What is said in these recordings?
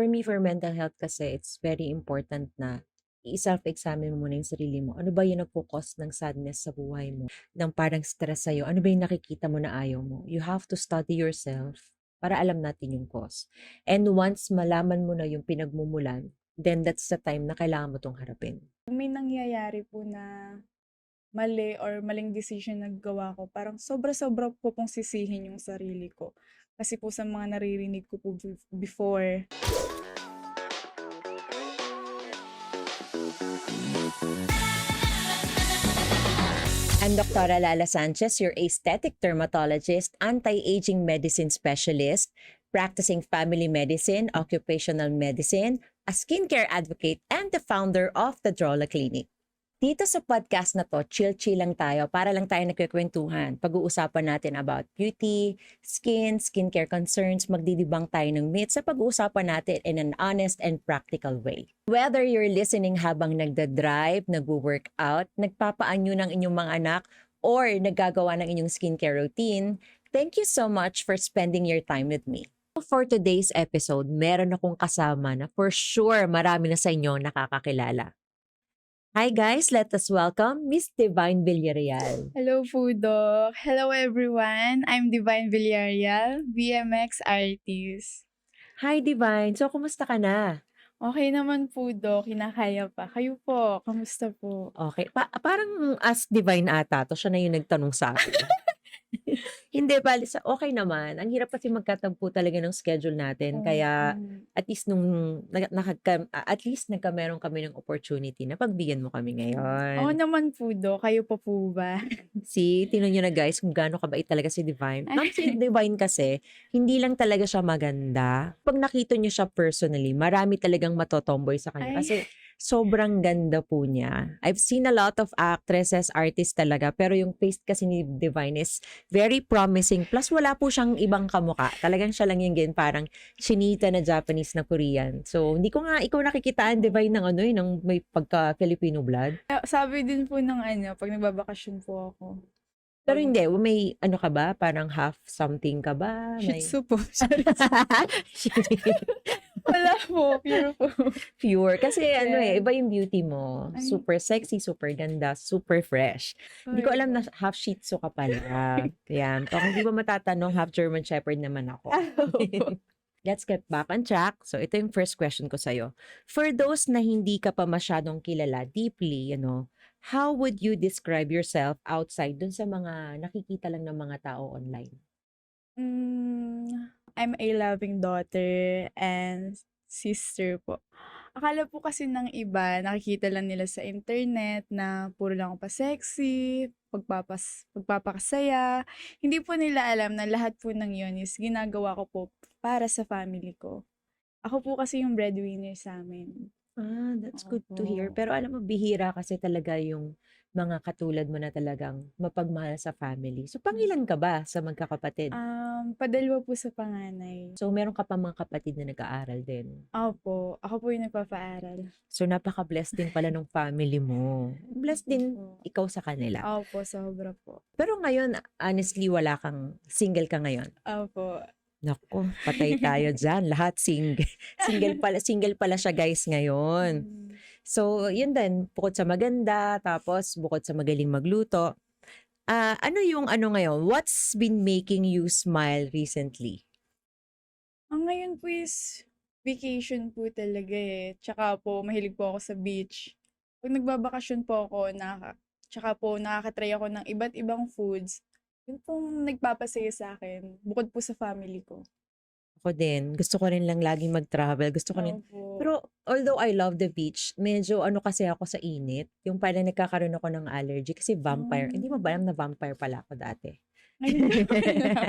For me, for mental health kasi, it's very important na i-self-examine mo muna yung sarili mo. Ano ba yung nagpo-cause ng sadness sa buhay mo? Ng parang stress sa'yo? Ano ba yung nakikita mo na ayaw mo? You have to study yourself para alam natin yung cause. And once malaman mo na yung pinagmumulan, then that's the time na kailangan mo tong harapin. Kung may nangyayari po na mali or maling decision na gawa ko, parang sobra-sobra ko pong sisihin yung sarili ko. Kasi po sa mga naririnig ko po before. I'm Dr. Lala Sanchez, your aesthetic dermatologist, anti-aging medicine specialist, practicing family medicine, occupational medicine, a skincare advocate, and the founder of the Drola Clinic. Dito sa podcast na to, chill-chill lang tayo para lang tayo nagkikwentuhan. Pag-uusapan natin about beauty, skincare concerns, magdidibang tayo ng myths sa pag-uusapan natin in an honest and practical way. Whether you're listening habang nagda-drive, nagwo-workout, nagpapaanyo ng inyong mga anak, or naggagawa ng inyong skincare routine, thank you so much for spending your time with me. For today's episode, meron akong kasama na for sure marami na sa inyo nakakakilala. Hi guys, let us welcome Miss Divine Villarreal. Hello po, Doc. Hello everyone. I'm Divine Villarreal, BMX artist. Hi Divine, so kumusta ka na? Okay naman po, Doc. Kinakaya pa. Kayo po, kamusta po? Okay, parang as Divine ata to, siya na yung nagtanong sa akin. Hindi, bali sa okay naman. Ang hirap kasi magkatagpo talaga ng schedule natin. Kaya Opo. at least at least nagkameron kami ng opportunity na pagbigyan mo kami Oo ngayon. naman po, Doc. Kayo pa po ba? See, tingnan niyo na guys kung gaano kabait talaga si Divine. Ma'am, si Ay, Divine kasi, hindi lang talaga siya maganda. Pag nakita niyo siya personally, marami talagang matotomboy sa kanya. ay. Kasi sobrang ganda po niya. I've seen a lot of actresses, artists talaga, pero yung face kasi ni Divine is very promising. Plus, wala po siyang ibang kamuka. Talagang siya lang yung parang chinita na Japanese na Korean. So, hindi ko nga ikaw nakikitaan, Divine, ng ng may pagka-Filipino blood. Sabi din po ng pag nagbabakasyon po ako. Pero Pag hindi, may ano ka ba? Parang half something ka ba? Shih May Tzu po. Sorry. Wala po, pure po. pure. Kasi Yes. iba yung beauty mo. Ay, Super sexy, super ganda, super fresh. Hindi ko sorry alam po. na half Shih Tzu ka pala. Yan. Kung hindi ba matatanong, half German Shepherd naman ako. Opo. Let's get back on track. So, ito yung first question ko sa'yo. For those na hindi ka pa masyadong kilala deeply, how would you describe yourself outside dun sa mga nakikita lang ng mga tao online? I'm a loving daughter and sister po. Akala po kasi ng iba, nakikita lang nila sa internet na puro lang ako pa-sexy, pagpapakasaya. Hindi po nila alam na lahat po ng yun is ginagawa ko po para sa family ko. Ako po kasi yung breadwinner sa'min. Ah, that's good to hear. Opo. Pero alam mo, bihira kasi talaga yung mga katulad mo na talagang mapagmahal sa family. So, pangilan ka ba sa magkakapatid? Padalwa po sa panganay. So, meron ka pa mga kapatid na nag-aaral din. Opo, ako po yung nagpapaaral. So, napaka-blessed din pala ng family mo. Blessed din Opo. ikaw sa kanila. Opo, sobra po. Pero ngayon, honestly, single ka ngayon. Opo. Naku, patay tayo dyan. Lahat single. Single pala siya guys ngayon. Hmm. So, yun din, bukod sa maganda, tapos bukod sa magaling magluto, ano yung ngayon, what's been making you smile recently? Ang ngayon po is vacation po talaga, eh, tsaka po mahilig po ako sa beach. 'Pag nagbabakasyon po ako tsaka po nakaka-try ako ng iba't ibang foods, yun pong nagpapasaya sa'kin bukod po sa family ko. Ako din, gusto ko rin lang laging mag-travel, gusto ko rin Opo. pero although I love the beach, medyo kasi ako sa init, yung parang nagkakaroon ako ng allergy kasi vampire hindi mo ba Hmm. alam na vampire pala ako dati? Ay, hindi ko alam.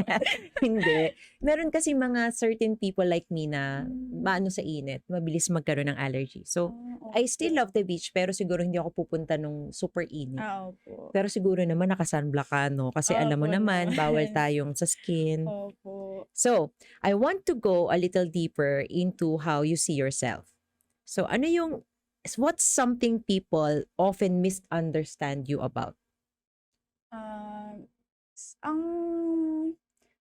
Hindi. Meron kasi mga certain people like me na Hmm. maano sa init, mabilis magkaroon ng allergy. So, I still Opo. love the beach pero siguro hindi ako pupunta nung super init. Opo. Pero siguro naman naka-sunblock ka 'no, kasi alam mo Opo naman bawal naman. tayong sa skin. Opo. So, I want to go a little deeper into how you see yourself. So, what's something people often misunderstand you about? Um, ang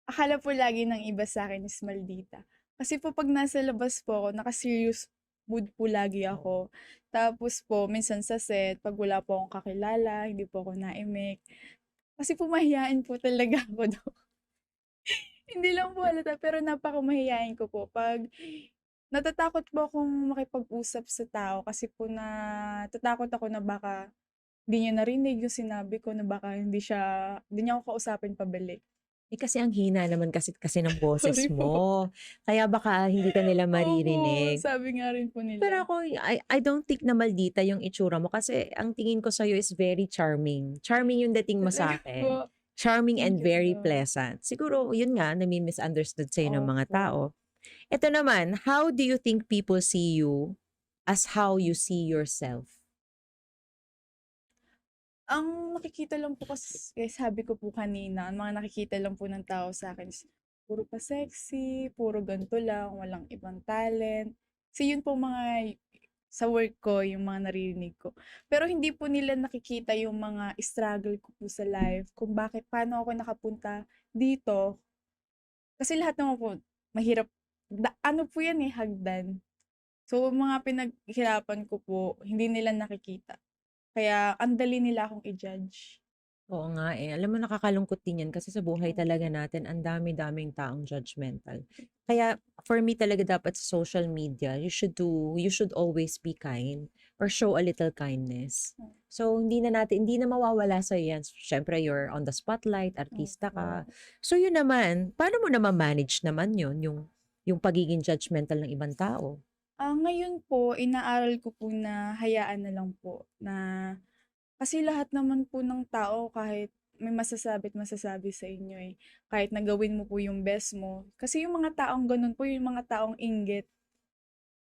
akala po lagi ng iba sa'kin is maldita. Kasi po 'pag nasa labas po ako, naka-serious mood po lagi ako. Tapos po minsan sa set 'pag wala po akong kakilala, hindi po ako naimik, kasi po mahiyain po talaga ako do'n. Hindi lang po halata pero napakamahiyain ko po 'pag natatakot po akong makipag-usap sa tao kasi po natatakot ako na baka hindi niya narinig yung sinabi ko, na baka hindi niya ako kausapin pabalik. Eh, kasi ang hina naman kasi ng boses Sorry po. mo, kaya baka hindi ka nila Opo, maririnig. sabi nga rin po Pero nila. ako, I don't think na maldita yung itsura mo kasi ang tingin ko sa'yo is very charming. Charming yung dating mo Talaga po, sa'kin. Charming thank and you very po. pleasant. Siguro yun nga, nami-misunderstood sa'yo ng mga Opo. tao. Ito naman, how do you think people see you as how you see yourself? Ang nakikita lang po kasi sabi ko po kanina, ang mga nakikita lang po ng tao sa'kin is puro pa sexy, puro ganito lang, walang ibang talent. Kasi yun po mga sa work ko, yung mga naririnig ko. Pero hindi po nila nakikita yung mga struggle ko po sa life, kung bakit paano ako nakapunta dito. Kasi lahat naman po mahirap, ano po yan, hagdan. So, mga pinaghirapan ko po, hindi nila nakikita. Kaya ang dali nila akong i-judge. Oo nga eh. Alam mo nakakalungkot din yan kasi sa buhay talaga Opo. natin ang dami-daming taong judgmental. Kaya for me talaga dapat sa social media, you should always be kind or show a little kindness. So hindi na mawawala sa yan. Syempre you're on the spotlight, artista ka. Opo. So yun naman, paano mo naman manage naman yun, yung pagiging judgmental ng ibang tao? Ngayon po inaaral ko po na hayaan na lang po na kasi lahat naman po ng tao kahit may masasabi sa inyo, kahit na gawin mo po yung best mo. Kasi yung mga taong gano'n po yung mga taong inggit.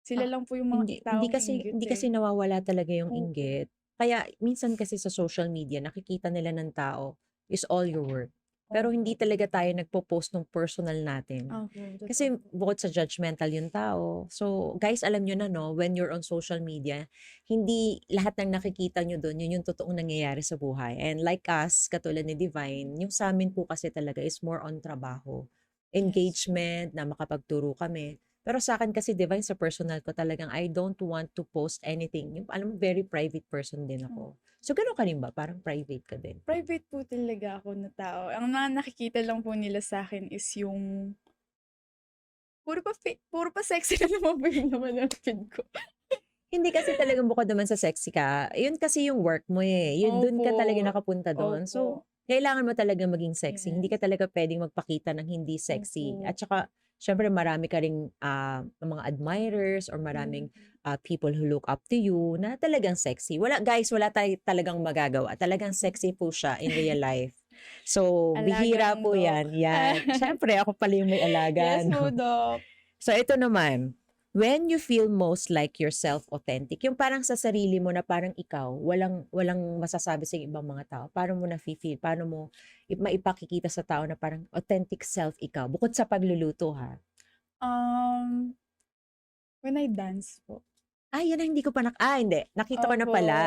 Sila Ah, lang po yung mga hindi hindi taong kasi inggit, hindi eh. kasi nawawala talaga yung Opo, inggit. Kaya minsan kasi sa social media nakikita nila ng tao is all your work. Pero hindi opo. talaga tayo nagpo-post ng personal natin. Opo, totoo Kasi po. bukod sa judgmental yung tao. So, guys, alam nyo na, no, when you're on social media, hindi lahat ng nakikita nyo doon, yun yung totoong nangyayari sa buhay. And like us, katulad ni Divine, yung sa amin po kasi talaga is more on trabaho. Yes po. Engagement, na makapagturo kami. Pero sa akin kasi, Divine, sa personal ko talagang I don't want to post anything. Yung, alam mo, very private person din Hmm. ako. So, ganun ka rin ba? Parang private ka din? Private po talaga ako na tao. Ang mga nakikita lang po nila sa'kin is yung puro pa sexy na naman po yung laman ng feed ko. Hindi kasi talagang bukod naman sa sexy ka, yun kasi yung work mo eh. Yun, dun Opo, ka talaga nakapunta doon. opo. So, kailangan mo talaga maging sexy. Hindi ka Yes. talaga pwedeng magpakita ng hindi sexy. Opo. At saka, syempre marami ka ring mga admirers or Mm. maraming people who look up to you na talagang sexy. Wala, guys, wala tayo talagang magagawa. Talagang sexy po siya in real life. So, bihira Alagang po Doc. yan. Yan. Syempre, ako pala yung may alaga. Yes po, No? Doc. So ito naman, when you feel most like yourself authentic, yung parang sa sarili mo na parang ikaw, walang masasabi sa ibang mga tao. Paano mo na-feel? Paano mo maipakikita sa tao na parang authentic self ikaw? Bukod sa pagluluto ha. Um, when I dance po. Ay, yan ang hindi ko pa hindi. Nakita ko na Opo. pala.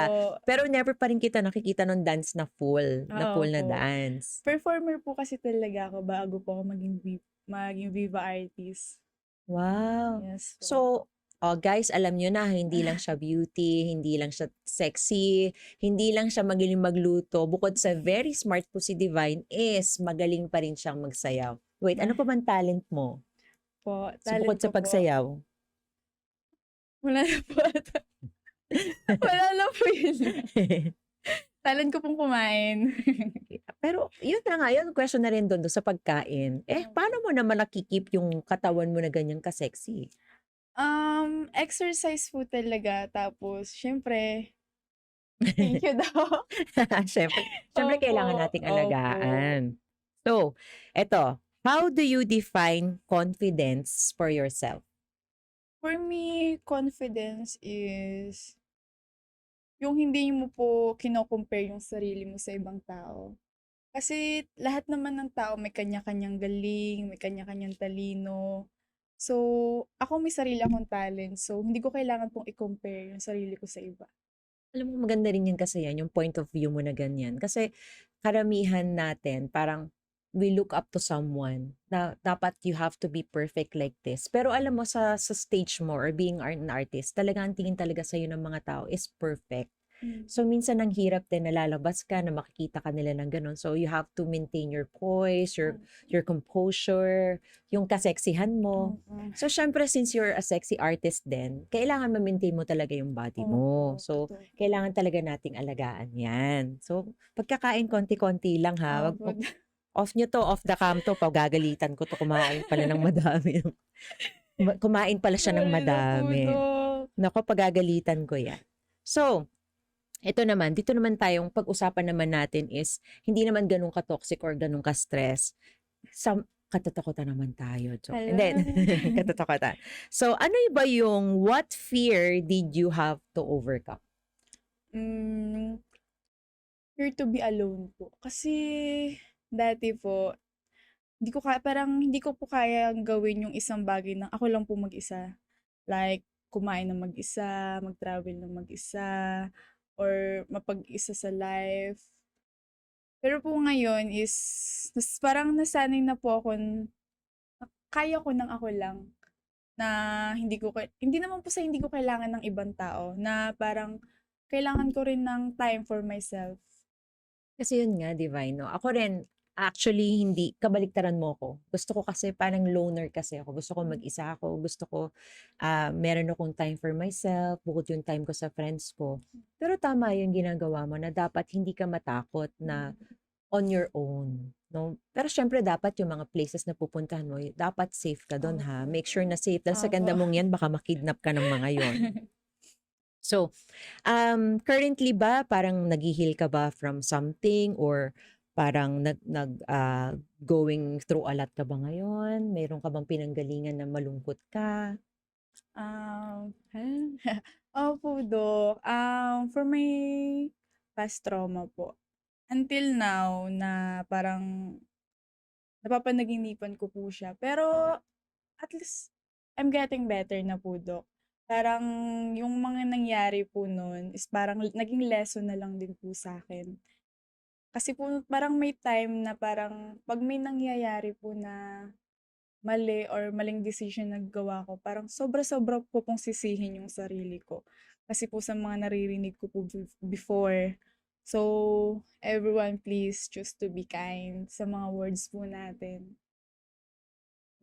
Pero never pa rin kita nakikita ng dance na full na Opo. dance. Performer po kasi talaga ako bago po ako maging Viva artist. Wow. Yes po. So, guys, alam nyo na, hindi lang siya beauty, hindi lang siya sexy, hindi lang siya magaling magluto. Bukod sa very smart po si Divine, is magaling pa rin siyang magsayaw. Wait, ano pa man talent mo? Po, So, talent bukod sa ko po. pagsayaw. Wala na po ata. Wala na po yun. Talent ko pong kumain. Pero, yun na nga, yun, question na rin doon sa pagkain. Paano mo naman nakikip yung katawan mo na ganyan ka-sexy? Exercise po talaga. Tapos, syempre, thank you daw. Syempre Opo, kailangan nating opo. alagaan. So, eto, how do you define confidence for yourself? For me, confidence is yung hindi mo po kino-compare yung sarili mo sa ibang tao. Kasi lahat naman ng tao may kanya-kanyang galing, may kanya-kanyang talino. So, ako may sarili akong talent. So, hindi ko kailangan pong i-compare yung sarili ko sa iba. Alam mo maganda rin yun kasi yan, yung point of view mo na ganyan. Kasi karamihan natin parang we look up to someone na dapat you have to be perfect like this. Pero alam mo sa stage mo or being an artist, talaga ang tingin talaga sa'yo ng mga tao is perfect. Mm. So minsan ang hirap din na lalabas ka na makikita ka nila ng gano'n. So you have to maintain your poise, your composure, yung kaseksihan mo. Oo. So syempre since you're a sexy artist din, kailangan ma-maintain mo talaga yung body mo. Oo, So totoo. kailangan talaga nating alagaan 'yan. So pagkakain konti-konti lang ha, Opo. off nyo 'to, off the cam 'to, pagagalitan ko 'to, kumain pala ng madami. Kumain pala siya ng Sorry na po, madami. Dok. Naku, pagagalitan ko 'yan. So, ito naman, dito naman tayong pag-usapan naman natin is hindi naman gano'n ka-toxic or gano'n ka-stress. Katatakutan naman tayo, joke. And then, Hala. katatakutan. So, ano ba yung what fear did you have to overcome? Hmm, fear to be alone po. Kasi dati po, hindi ko po kayang gawin yung isang bagay na ako lang po mag-isa. Like, kumain ng mag-isa, mag-travel ng mag-isa, or mapag-isa sa life. Pero po ngayon is, parang nasanay na po ako, kaya ko ng ako lang. Na hindi naman po sa hindi ko kailangan ng ibang tao, na parang kailangan ko rin ng time for myself. Kasi yun nga, Divine, no? Ako rin, actually, hindi, kabaliktaran mo ko. Gusto ko kasi, parang loner kasi ako. Gusto ko mag-isa ako. Gusto ko, meron akong time for myself, bukod yung time ko sa friends ko. Pero tama yung ginagawa mo na dapat hindi ka matakot na on your own. No? Pero syempre, dapat yung mga places na pupuntahan mo, dapat safe ka doon ha. Make sure na safe. Dahil sa Opo. ganda mong yan, baka makidnap ka ng mga yon. So, currently ba parang naghi-heal ka ba from something or parang going through a lot ka ba ngayon? Meron ka bang pinanggalingan na malungkot ka? Opo, Dok. For my past trauma po, until now na parang napapanaginipan ko po siya. Pero at least I'm getting better na po, Dok. Parang yung mga nangyari po nun is parang naging lesson na lang din po sa akin. Kasi po parang may time na parang 'pag may nangyayari po na mali or maling decision na gawa ko, parang sobra-sobra ko pong sisihin yung sarili ko. Kasi po sa mga naririnig ko po before. So, everyone please choose to be kind sa mga words po natin.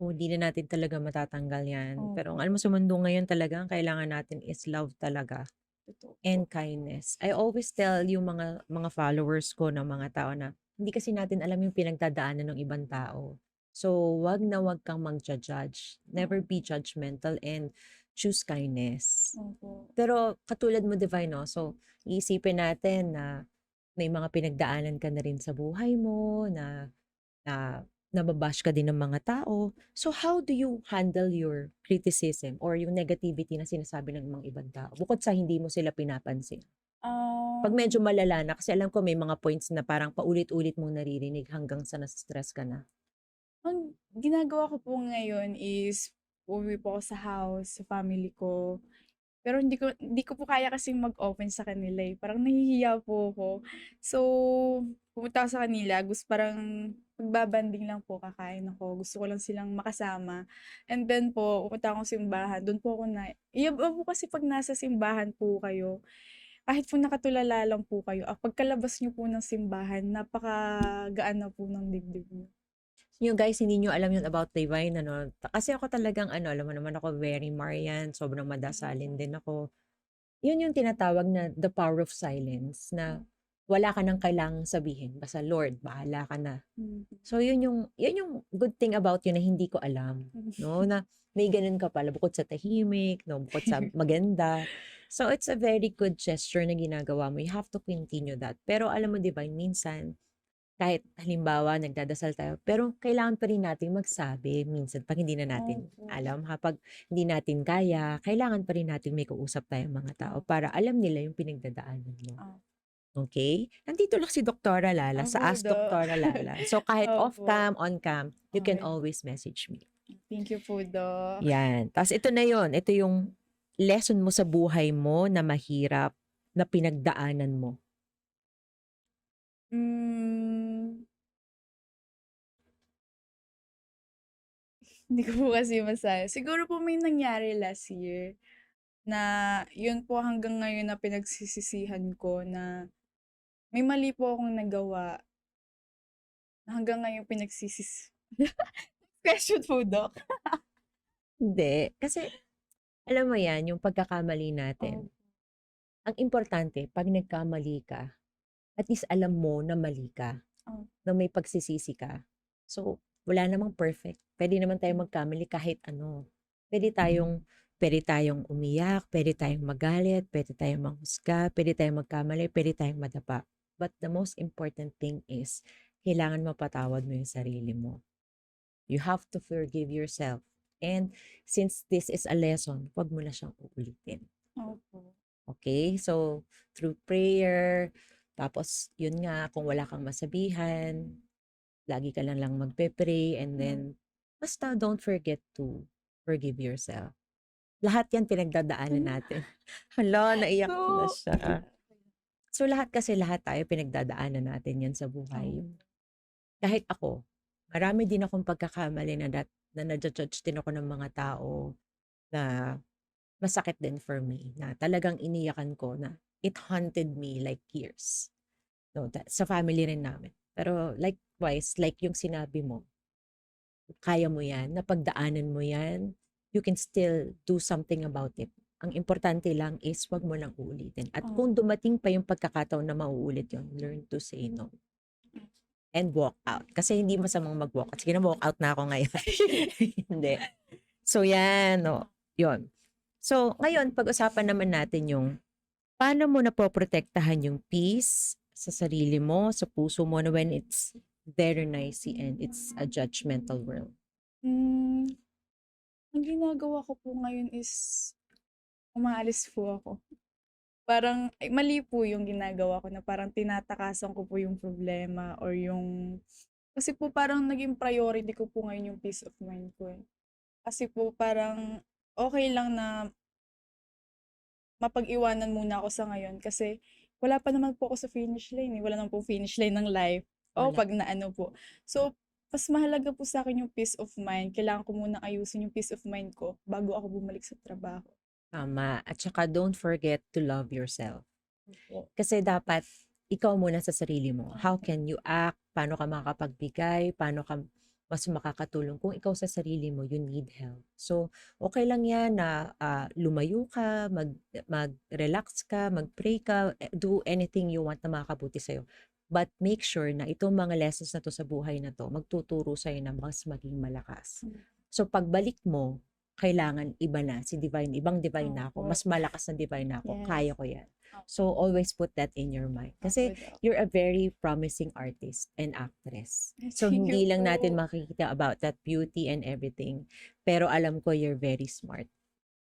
O di na natin talaga matatanggal yan. Pero Opo, alam mo sa mundo ngayon talaga, ang kailangan natin is love talaga totoo po. and kindness. I always tell yung mga followers ko ng mga tao na hindi kasi natin alam yung pinagdadaanan ng ibang tao. So, wag na wag kang mag-judge. Never be judgmental and choose kindness. Opo. Pero katulad mo, Divine, no? So, iisipin natin na may mga pinagdaanan ka na rin sa buhay mo, na nababash ka din ng mga tao. So, how do you handle your criticism or yung negativity na sinasabi ng mga ibang tao? Bukod sa hindi mo sila pinapansin. Pag medyo Um, malala na, kasi alam ko may mga points na parang paulit-ulit mong naririnig hanggang sa na-stress ka na. ang ginagawa ko po ngayon is uuwi po ako sa house, sa family ko. Pero hindi ko po kaya kasing mag-open sa kanila, eh, parang nahihiya po ako. So, pumunta ako sa kanila, parang magbabanding lang po, kakain ako, gusto ko lang silang makasama. And then po, pumunta akong simbahan, dun po ako iba po kasi 'pag nasa simbahan po kayo, kahit po nakatulala lang po kayo, pagkalabas niyo po ng simbahan, napakagaan na po ng dibdib niyo. Yung guys, hindi nyo alam yun about Divine, ano. Kasi ako talagang, ano, alam mo naman ako, very Marian, sobrang madasalin din ako. Yun yung tinatawag na the power of silence, na wala ka nang kailangang sabihin. Basta, Lord, bahala ka na. Mm. So, yun yung good thing about you na hindi ko alam. No? Na may ganun ka pala, bukod sa tahimik, no? Bukod sa maganda. So, it's a very good gesture na ginagawa mo. You have to continue that. Pero alam mo, Divine, minsan, kahit halimbawa nagdadasal tayo, pero kailangan pa rin nating magsabi minsan 'pag hindi na natin Opo, alam ha, 'pag hindi natin kaya, kailangan pa rin nating may kausap tayong mga tao opo, para alam nila yung pinagdadaanan mo, opo. okey? Nandito lang si Doktora Lala sa Opo, Ask Doktora Lala. So kahit off Opo, cam, on cam, you can okey. always message me. Thank you po, Doc. 'Yan, ta's ito na yon, ito yung lesson mo sa buhay mo na mahirap na pinagdaanan mo. Hmm, Hindi ko po kasi masabi. Siguro po may nangyari last year na yun po hanggang ngayon na pinagsisisihan ko na may mali po akong nagawa na hanggang ngayon question po, Dok. Hindi, kasi alam mo 'yan, yung pagkakamali natin, Opo. ang importante 'pag nagkamali ka, at least alam mo na mali ka, Opo. na may pagsisisi ka. So, wala namang perfect. Puwede naman tayong Hmm. magkamali kahit ano. Puwede tayong puwede tayong umiyak, puwede tayong magalit, puwede tayong manghusga, puwede tayong magkamali, puwede tayong madapa. But the most important thing is, kailangan mapatawad mo yung sarili mo. You have to forgive yourself. And since this is a lesson, 'wag mo na siyang uulitin. Opo. Okay? So, through prayer, tapos yun nga, kung wala kang masabihan, lagi ka lang magpe-pray, and Hmm. then basta don't forget to forgive yourself. Lahat yan pinagdadaanan natin. Hala, naiyak na So siya. So, lahat tayo pinagdadaanan natin yan sa buhay. opo. Yung kahit ako, marami din akong pagkakamali na nadja-judge din ako ng mga tao na masakit din for me, na talagang iniyakan ko, na it haunted me like years. No, sa family rin namin. Pero likewise, like yung sinabi mo, kaya mo yan, napagdaanan mo yan, you can still do something about it. Ang importante lang is wag mo nang uulitin. At kung Opo. dumating pa yung pagkakataon na mauulit yun, learn to say no and walk out. Kasi hindi masamang mag-walk out. Sige na, walk out na ako ngayon. Hindi. So yan, no. Yun. So, ngayon, pag-usapan naman natin yung paano mo napoprotektahan yung peace sa sarili mo, sa puso mo, na when it's very noisy and it's a judgmental world. Hmm, ang ginagawa ko po ngayon is umaalis po ako. Parang mali po yung ginagawa ko na parang tinatakasan ko po yung problema or yung kasi po parang naging priority ko po ngayon yung peace of mind ko, eh. Kasi po parang okey lang na mapag-iwanan muna ako sa ngayon kasi wala pa naman po ako sa finish line, eh, wala naman pong finish line ng life o Wala. 'pag naano po. So, mas mahalaga po sa'kin yung peace of mind, kailangan ko munang ayusin yung peace of mind ko bago ako bumalik sa trabaho. Tama. At saka don't forget to love yourself. Opo. Kasi dapat ikaw muna sa sarili mo. How Opo. can you act? Paano ka makakapagbigay? Paano ka mas makakatulong kung ikaw sa sarili mo, you need help. So, okay lang yan na lumayo ka, mag-relax ka, mag-pray ka, do anything you want na makakabuti sa'yo. But make sure na itong mga lessons na to sa buhay na to, magtuturo sa'yo na mas maging malakas. Hmm. So, pagbalik mo, kailangan iba na, si divine, ibang divine na ako, Opo. mas malakas na divine na ako, Yes. kaya ko yan. Opo. So, always put that in your mind. Kasi, Opo, Dok. you're a very promising artist and actress. So, Thank hindi you lang natin po. makikita about that beauty and everything. Pero alam ko you're very smart.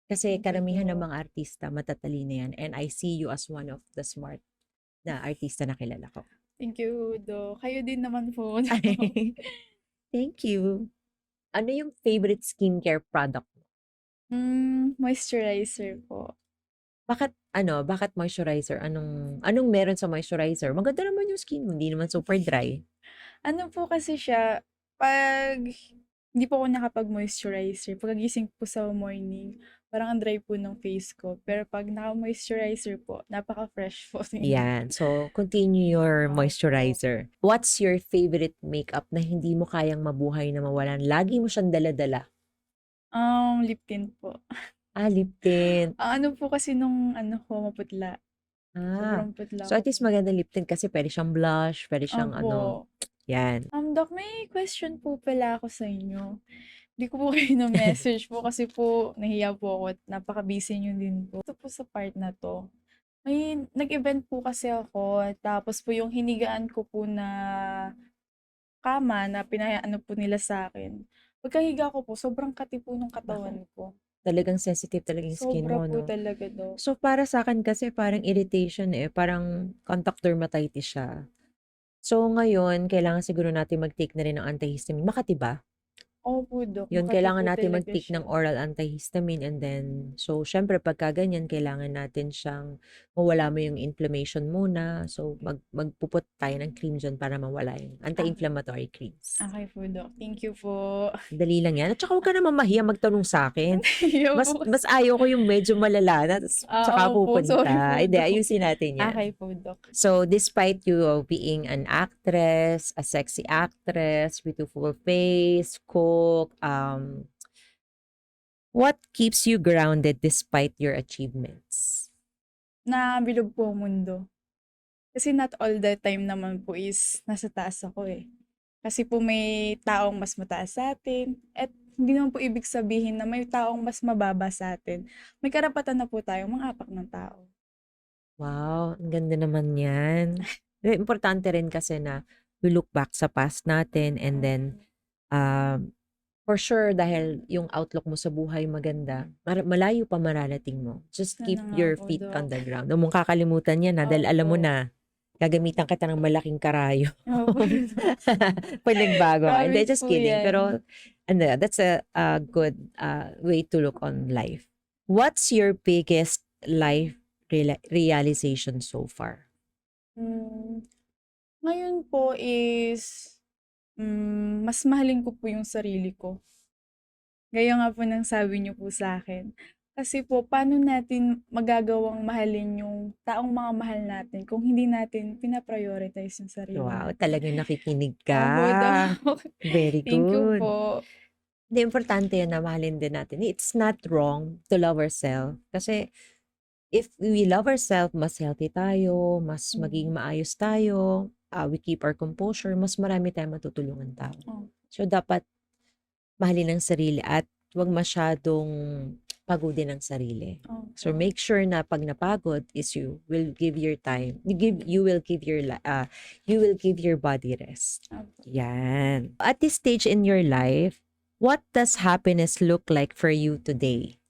Kasi Thank you, karamihan ng Dok. mga artista, matatalino yan. And I see you as one of the smart na artista na kilala ko. Thank you, Dok. Kayo din naman po, Dok. Thank you. Ano yung favorite skincare product mo? Moisturizer po. Bakit moisturizer? Anong meron sa moisturizer? Maganda naman yung skin mo, hindi naman super dry. Ano po kasi siya, 'pag hindi po ako nakapag-moisturizer, pagkagising po sa morning, parang ang dry po ng face ko. Pero 'pag naka-moisturizer po, napaka-fresh po niya. Yan. So, continue your Opo. moisturizer. What's your favorite makeup na hindi mo kayang mabuhay na mawalan? Lagi mo siyang dala-dala. Lip tint po. Lip tint. Ang ano po kasi nung ano ko, maputla. Sobrang putla So ko at least po. maganda lip tint kasi pwede siyang blush, pwede siyang Opo. yan. Doc, may question po pala ako sa inyo. Hindi ko po kayo na-message po kasi po nahiya po ako at napaka-busy niyo din po. Ito po sa part na 'to, may nag-event po kasi ako tapos po yung hinigaan ko po na kama na ano po nila sa'kin, pagkahiga ko po sobrang kati po nung katawan ko. Talagang sensitive talaga yung skin Sobra mo, po 'no? talaga, Doc. So para sa akin kasi parang irritation, parang contact dermatitis siya. So ngayon kailangan siguro natin mag-take na rin ng antihistamine. Makati ba? Opo, Dok, Yun, makati po kailangan natin talaga mag-take siya. ng oral antihistamine and then, so, syempre, pagka ganyan, kailangan natin siyang mawala mo yung inflammation muna. So, magpuput tayo ng cream dyan para mawala yung Ah, anti-inflammatory creams. okey po, Dok. Thank you po. Dali lang yan. At saka huwag ka naman mahiya magtanong sa akin. Nahiya Mas, po kasi. mas ayaw ko yung medyo malala na, tsaka Opo, sorry po, pupunta. Hindi, Dok. ayusin natin yan. Okey po, Dok. So, despite you being an actress, a sexy actress, beautiful face, cook, what keeps you grounded despite your achievements? Nabilog po ang mundo. Kasi not all the time naman po is nasa taas ako, eh. Kasi po may taong mas mataas sa'tin at hindi naman po ibig sabihin na may taong mas mababa sa'tin. May karapatan na po tayong mang-apak ng tao. Wow, ang ganda naman yan. Importante rin kasi na we look back sa past natin and then, um, for sure, dahil yung outlook mo sa buhay maganda, malayo pa mararating mo. Just keep Sana nga your po, feet on Dok. the ground. Huwag mong kakalimutan yan, dahil alam mo Opo. na, gagamitan kita ng malaking karayo. Opo, Dok. Pag nagbago ka. Hindi, Promise just po kidding. yan. Pero, ano, that's a good way to look on life. What's your biggest life realization so far? Ngayon po is, mas mahalin ko po yung sarili ko. Gaya nga po ng sabi niyo po sa akin. Kasi po, paano natin magagawang mahalin yung taong mga mahal natin kung hindi natin pina-prioritize yung sarili Wow, natin? talagang nakikinig Opo, ka. Dok. Very Thank you good. po. Hindi, importante yan na mahalin din natin. It's not wrong to love ourselves. Kasi if we love ourselves, mas healthy tayo, mas maging maayos tayo, we keep our composure, mas marami tayong matutulungan tao. Oh, So, dapat mahalin ang sarili at huwag masyadong pagodin ang sarili. So, opo. make sure na pag napagod is you will give your time. You will give your body rest. Opo. Yan. At this stage in your life, what does happiness look like for you today?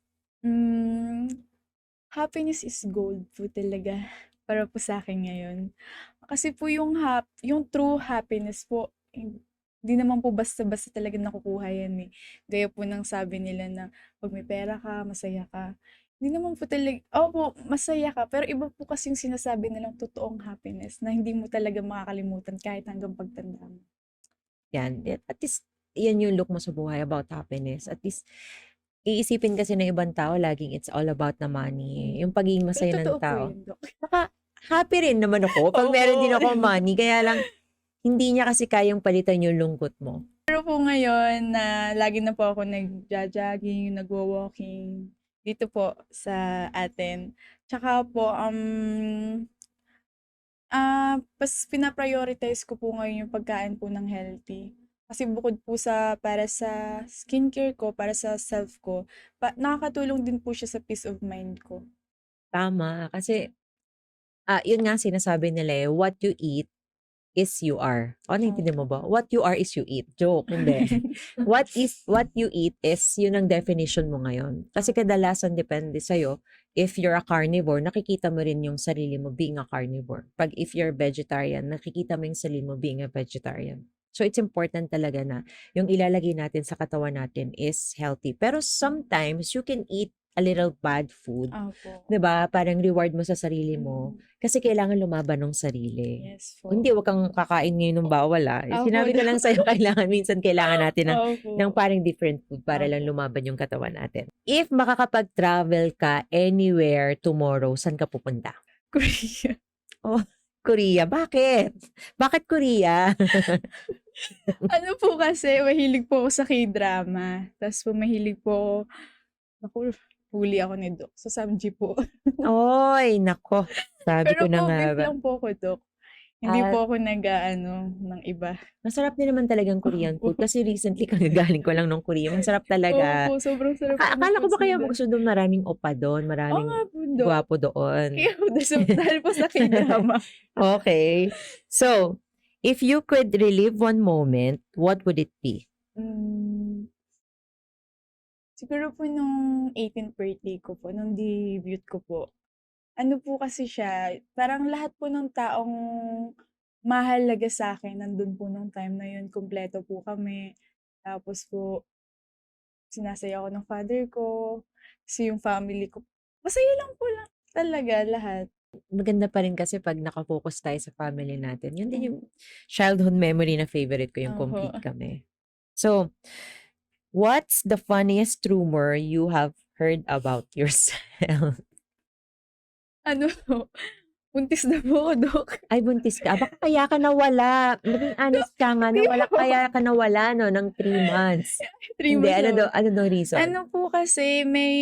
Happiness is gold po talaga para po sa akin ngayon. Kasi po yung true happiness po, hindi naman po basta-basta talaga nakukuha yan, eh. Gaya po ng sabi nila na 'pag may pera ka, masaya ka. Hindi naman po opo, masaya ka, pero iba po kasi yung sinasabi nilang totoong happiness na hindi mo talaga makakalimutan kahit hanggang pagtanda mo. Yan. At least, yan yung look mo sa buhay about happiness. At least, iisipin kasi ng ibang tao, laging it's all about the money. Yung pagiging Pero masaya ng totoo po tao. yun, Dok. Saka, happy rin naman ako pag meron din Opo. ako money. Kaya lang, hindi niya kasi kayang palitan yung lungkot mo. Pero po ngayon na lagi na po ako nagjo-jogging, nagwo-walking dito po sa atin. Tsaka po, mas pina-prioritize ko po ngayon yung pagkain po ng healthy. Kasi bukod po para sa skincare ko, para sa self ko, nakakatulong din po siya sa peace of mind ko. Tama. Kasi, yun nga sinasabi nila what you eat is you are. O, naiintindihan mo ba? What you are is you eat. Joke, hindi. What you eat is yun ang definition mo ngayon. Kasi kadalasan depende sa'yo. If you're a carnivore, nakikita mo rin yung sarili mo being a carnivore. Pag if you're vegetarian, nakikita mo yung sarili mo being a vegetarian. So, it's important talaga na yung ilalagay natin sa katawan natin is healthy. Pero sometimes, you can eat a little bad food. Opo. 'Di ba? Parang reward mo sa sarili mo. Kasi kailangan lumaban ng sarili. Yes po. Hindi, wag kang kakain ngayon ng bawal, Opo, Sinabi ko lang sa'yo, kailangan natin ng Opo. parang different food para lang Opo. lumaban yung katawan natin. If makakapag-travel ka anywhere tomorrow, saan ka pupunta? Korea. Oh, Korea. Bakit? Bakit Korea? Ano po kasi, mahilig po ako sa K-drama. Tapos po mahilig po naku, huli ako ni Dok sa Samji po. Oy, nako. Sabi ko Pero na po, nga beef ba. lang po ako, Dok. Hindi At po ako ng iba. masarap din naman talagang Korean food. Opo. Kasi recently kagaling ko lang ng Korea. Masarap talaga. Opo, sobrang sarap po ng Akala ko food ba kaya nila. gusto doon maraming opa doon, Oo maraming nga po, Dok. gwapo doon. Kaya po, dahil po sa K-drama. Okay. So, if you could relive one moment, what would it be? Siguro po nung 18th birthday ko po, nung debut ko po. Ano po kasi siya, parang lahat po ng taong mahalaga sa akin nandun po nung time na yun, kumpleto po kami. Tapos po, sinasaya ako ng father ko, kasi yung family ko. Masaya lang po lang talaga lahat. Maganda pa rin kasi 'pag naka-focus tayo sa family natin. Yun din Mm. yung childhood memory na favorite ko, yung Opo. complete kami. So, what's the funniest rumor you have heard about yourself? Ano po, buntis na po ako, Dok. Ay, buntis ka. Baka kaya ka nawala. Maging Dok, honest ka nga, hindi po. kaya ka nawala 'no, ng 3 months. 3 Hindi, months na po. ano daw reason? Ano po kasi may,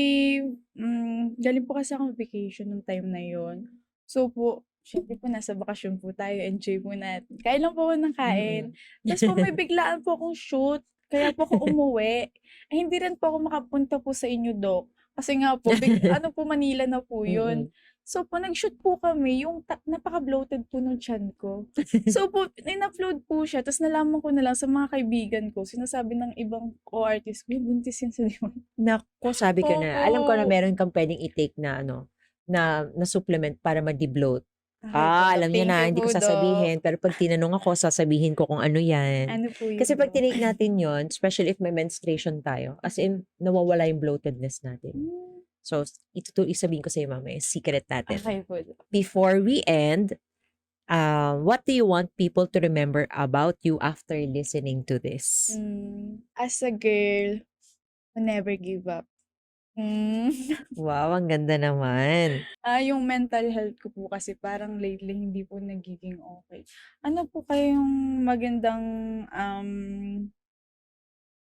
galing po kasi akong vacation nung time na yon. So po, siyempre po nasa bakasyon po tayo, enjoy po natin. Kain lang po ako ng kain. Mm. Tapos po may biglaan po akong shoot, kaya po ako umuwi. Eh, hindi rin po ako makapunta po sa inyo, Dok. Kasi nga po, ano po, Manila na po Mm. yun. So po, nag-shoot po kami, yung napaka-bloated po nung tiyan ko. So po, in-upload po siya, tapos nalaman ko na lang sa mga kaibigan ko, sinasabi ng ibang co-artist ko, "Uy, buntis yan sa Leon." Naku, sabi ko na, alam ko na Opo. meron kang puwedeng i-take na ano, na supplement para ma-de-bloat. Okey po, Dok. Alam niyo Thank na, you hindi po, ko Dok. sasabihin, pero 'pag tinanong ako, sasabihin ko kung ano 'yan. Ano po yun, Kasi 'pag Dok? tinake natin 'yon, especially if may menstruation tayo, as in nawawala yung bloatedness natin. Hmm, So, sabihin ko sa'yo mamaya, secret natin. okey po, Dok. Before we end, what do you want people to remember about you after listening to this? As a girl who never give up. Hmm. Wow, ang ganda naman. Yung mental health ko po kasi parang lately hindi po nagiging okey. Ano po kayang magandang,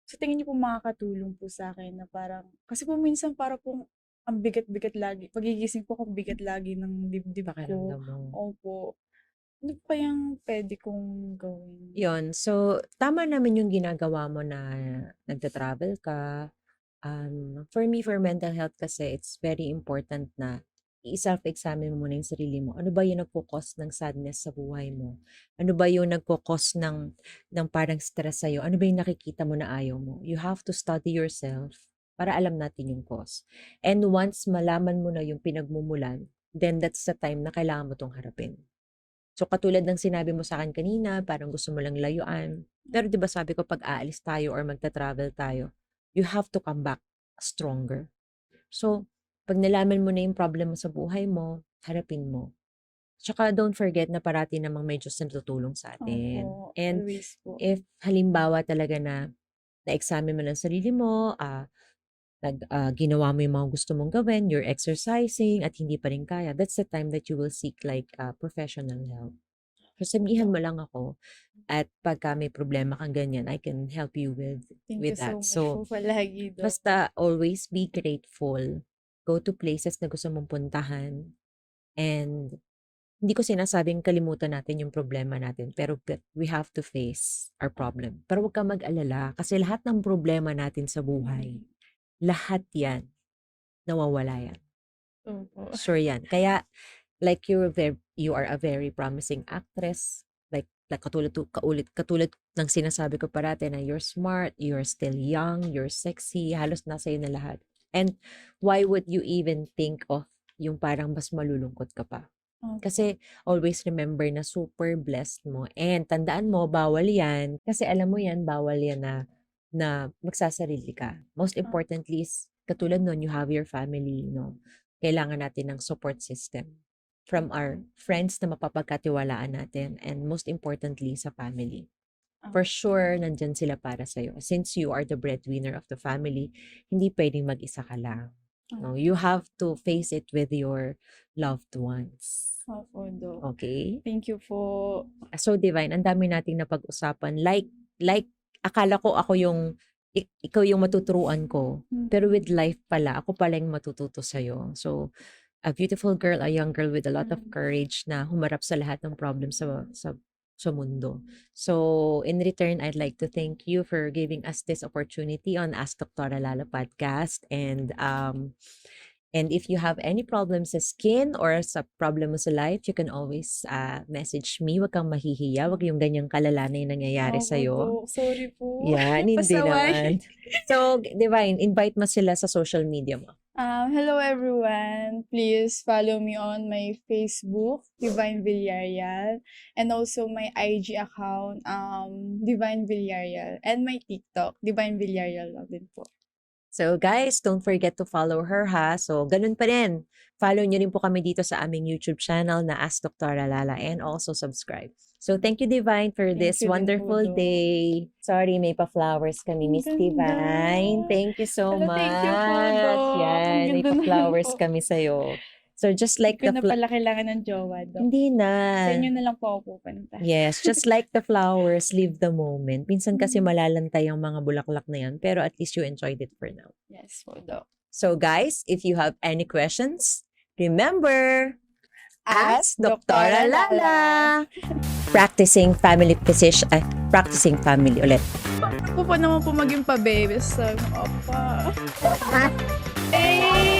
sa tingin niyo po makakatulong po sa'kin na parang kasi po minsan para pong ang bigat-bigat lagi, pagigising po ko ang bigat lagi ng dibdib ko. Pakiramdam mo. Opo. Ano po kayang puwede kong gawin? Yun, so tama naman yung ginagawa mo na nagta-travel ka. For me, for mental health kasi, it's very important na i-self-examine mo muna yung sarili mo. Ano ba yung nagko-cause ng sadness sa buhay mo? Ano ba yung nagko-cause ng parang stress sa'yo? Ano ba yung nakikita mo na ayaw mo? You have to study yourself para alam natin yung cause. And once malaman mo na yung pinagmumulan, then that's the time na kailangan mo tong harapin. So katulad ng sinabi mo sa akin kanina, parang gusto mo lang layuan. Pero 'di ba sabi ko 'pag aalis tayo or magta-travel tayo, you have to come back stronger. So, 'pag nalaman mo na yung problem mo sa buhay mo, harapin mo. Tsaka don't forget na parati namang may Diyos na tutulong sa atin. Opo, And always po. if halimbawa talaga na na-examine mo lang sarili mo, ginawa mo yung mga gusto mong gawin, you're exercising at hindi pa rin kaya, that's the time that you will seek like professional help. So sabihan mo lang ako at pagka may problema kang ganyan, I can help you Thank you with so that. much So po palagi, Dok. basta always be grateful. Go to places na gusto mong puntahan. And hindi ko sinasabing kalimutan natin yung problema natin, pero we have to face our problem. Pero huwag kang mag-alala kasi lahat ng problema natin sa buhay, lahat yan, nawawala yan. Opo. Sure yan. Kaya, like you are a very promising actress. Like katulad ng sinasabi ko parati na you're smart, you're still young, you're sexy, halos nasa iyo na lahat. And why would you even think of yung parang mas malulungkot ka pa? Opo. Kasi always remember na super blessed mo. And tandaan mo, bawal yan. Kasi alam mo yan, bawal yan na magsasarili ka. Most importantly is, katulad nun, you have your family, no? Kailangan natin ng support system from our friends na mapapagkatiwalaan natin, and most importantly, sa family. For sure, nandyan sila para sa'yo. Since you are the breadwinner of the family, hindi pwedeng mag-isa ka lang. No, you have to face it with your loved ones. Opo, Dok. Okay? Thank you po. So, Divine, ang dami nating napag-usapan. Like, akala ko ako ikaw yung matuturuan ko. Pero with life pala, ako pala yung matututo sa'yo. So, a beautiful girl, a young girl with a lot of courage na humarap sa lahat ng problems sa mundo. So, in return, I'd like to thank you for giving us this opportunity on Ask Dr. Lala podcast. And if you have any problems sa skin or sa problem mo sa life, you can always message me. Huwag kang mahihiya. Huwag yung ganyang kalala na yung nangyayari Opo, sa'yo. Dok. Sorry po. Yan, hindi Pasaway. naman. So, Divine, invite mo sila sa social media mo. Hello everyone. Please follow me on my Facebook, Divine Villarreal, and also my IG account, Divine Villarreal, and my TikTok, Divine Villarreal lang din po. So guys, don't forget to follow her ha. So ganun pa rin. Follow nyo rin po kami dito sa aming YouTube channel na Ask Dr. Lala and also subscribe. So thank you Divine for Thank this you din po, wonderful Doc. day. Sorry, may pa-flowers kami, Ang Miss ganda. Divine. Thank you so Hala, much. thank you po, Doc. Ang Yan, may ganda naman pa-flowers po. kami sa'yo. So just Hindi like ko the na pala kailangan ng jowa, Doc. Hindi na. Sa inyo na lang po ako pupunta. Yes, just like the flowers, live the moment. Minsan kasi Mm. malalantay ang mga bulaklak na yan, pero at least you enjoyed it for now. Yes po, Doc. So guys, if you have any questions, remember, ask Doktora Dr. Lala. Practicing family ulit. Ako pa naman po maging pa-baby sa opa. Eh!